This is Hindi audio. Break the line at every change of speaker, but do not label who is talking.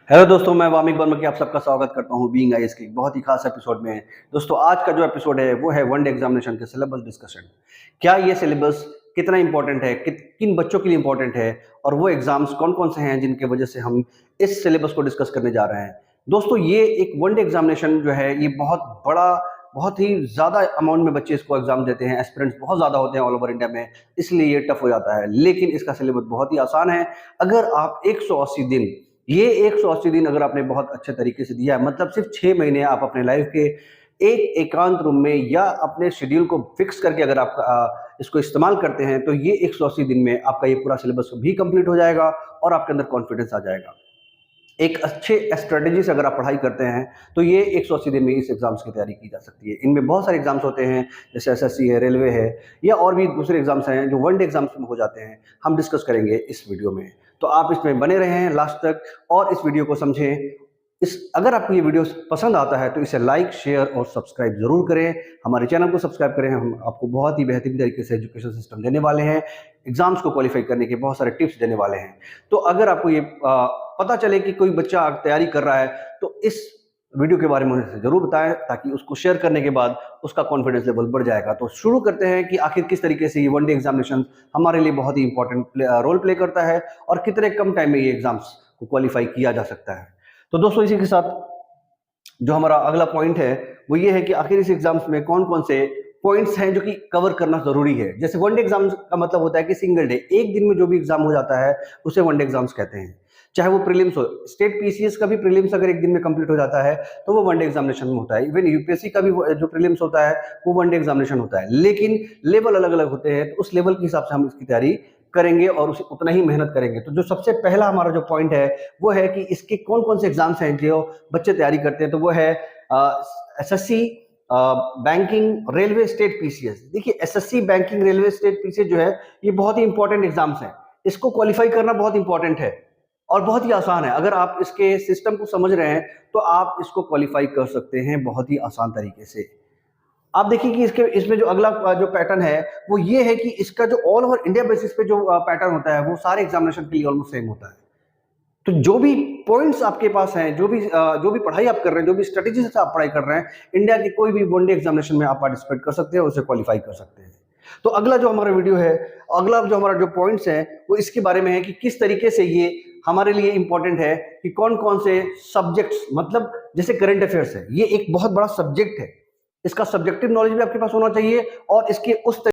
हेलो दोस्तों, मैं वामिक वर्मा की आप सबका स्वागत करता हूं बीइंग आईएएस के बहुत ही खास एपिसोड में। दोस्तों, आज का जो एपिसोड है वो है वनडे एग्जामिनेशन के सिलेबस डिस्कशन। क्या ये सिलेबस कितना इंपॉर्टेंट है, किन बच्चों के लिए इंपॉर्टेंट है और वो एग्जाम्स कौन कौन से हैं जिनके वजह से हम इस सिलेबस को डिस्कस करने जा रहे हैं। दोस्तों, ये एक वनडे एग्जामिनेशन जो है ये बहुत बड़ा, बहुत ही ज़्यादा अमाउंट में बच्चे इसको एग्जाम देते हैं। एस्पिरेंट्स बहुत ज़्यादा होते हैं ऑल ओवर इंडिया में, इसलिए ये टफ हो जाता है। लेकिन इसका सिलेबस बहुत ही आसान है। अगर आप 180 दिन, ये 180 दिन अगर आपने बहुत अच्छे तरीके से दिया है, मतलब सिर्फ 6 महीने आप अपने लाइफ के एक एकांत रूम में या अपने शेड्यूल को फिक्स करके अगर आप इसको इस्तेमाल करते हैं, तो ये 180 दिन में आपका ये पूरा सिलेबस भी कंप्लीट हो जाएगा और आपके अंदर कॉन्फिडेंस आ जाएगा। एक अच्छे स्ट्रेटेजी से अगर आप पढ़ाई करते हैं तो ये 180 दिन में इस एग्जाम्स की तैयारी की जा सकती है। इनमें बहुत सारे एग्जाम्स होते हैं, जैसे एसएससी है, रेलवे है या और भी दूसरे एग्जाम्स हैं जो वनडे एग्जाम्स में हो जाते हैं। हम डिस्कस करेंगे इस वीडियो में, तो आप इसमें बने रहें लास्ट तक और इस वीडियो को समझें। अगर आपको ये वीडियो पसंद आता है तो इसे लाइक, शेयर और सब्सक्राइब जरूर करें। हमारे चैनल को सब्सक्राइब करें। हम आपको बहुत ही बेहतरीन तरीके से एजुकेशन सिस्टम देने वाले हैं, एग्जाम्स को क्वालिफाई करने के बहुत सारे टिप्स देने वाले हैं। तो अगर आपको ये पता चले कि कोई बच्चा तैयारी कर रहा है तो इस वीडियो के बारे में उन्हें जरूर बताएं, ताकि उसको शेयर करने के बाद उसका कॉन्फिडेंस लेवल बढ़ जाएगा। तो शुरू करते हैं कि आखिर किस तरीके से ये वनडे एग्जामिनेशन हमारे लिए बहुत ही इंपॉर्टेंट रोल प्ले करता है और कितने कम टाइम में ये एग्जाम्स को क्वालिफाई किया जा सकता है। तो दोस्तों, इसी के साथ जो हमारा अगला पॉइंट है वो ये है कि आखिर इस एग्जाम्स में कौन कौन से पॉइंट्स हैं जो कि कवर करना जरूरी है। जैसे वनडे एग्जाम्स का मतलब होता है कि सिंगल डे, एक दिन में जो भी एग्जाम हो जाता है उसे वनडे एग्जाम्स कहते हैं। चाहे वो प्रीलिम्स हो, स्टेट पीसीएस का भी प्रीलिम्स अगर एक दिन में कंप्लीट हो जाता है तो वो वनडे एग्जामिनेशन में होता है। इवन यूपीएससी का भी जो प्रीलिम्स होता है वो वनडे एग्जामिनेशन होता है। लेकिन लेवल अलग अलग होते हैं, तो उस लेवल के हिसाब से हम इसकी तैयारी करेंगे और उसे उतना ही मेहनत करेंगे। तो जो सबसे पहला हमारा जो पॉइंट है वो है कि इसके कौन कौन से एग्जाम्स हैं जो बच्चे तैयारी करते हैं। तो वो है SSC, banking, railway, state PCS. देखिए, SSC, banking, railway, state PCS जो है ये बहुत ही इंपॉर्टेंट एग्जाम्स हैं। इसको क्वालिफाई करना बहुत इंपॉर्टेंट है और बहुत ही आसान है। अगर आप इसके सिस्टम को समझ रहे हैं तो आप इसको क्वालिफाई कर सकते हैं बहुत ही आसान तरीके से। आप देखिए कि इसमें जो अगला जो पैटर्न है वो ये है कि इसका जो ऑल ओवर इंडिया बेसिस पे जो पैटर्न होता है वो सारे एग्जामिनेशन के लिए ऑलमोस्ट सेम होता है। तो जो भी पॉइंट्स आपके पास हैं, जो भी पढ़ाई आप कर रहे हैं, जो भी स्ट्रेटेजी से आप पढ़ाई कर रहे हैं, इंडिया के कोई भी वनडे एग्जामिनेशन में आप पार्टिसिपेट कर सकते हैं, उसे क्वालिफाई कर सकते हैं। तो अगला जो हमारा वीडियो है, अगला जो हमारा जो पॉइंट्स है वो इसके बारे में है कि किस तरीके से ये हमारे लिए इंपॉर्टेंट है कि कौन कौन से सब्जेक्ट्स, मतलब जैसे करंट अफेयर्स है, ये एक बहुत बड़ा सब्जेक्ट है। इसका सब्जेक्टिव नॉलेज भी आपके पास होना चाहिए और इसके उस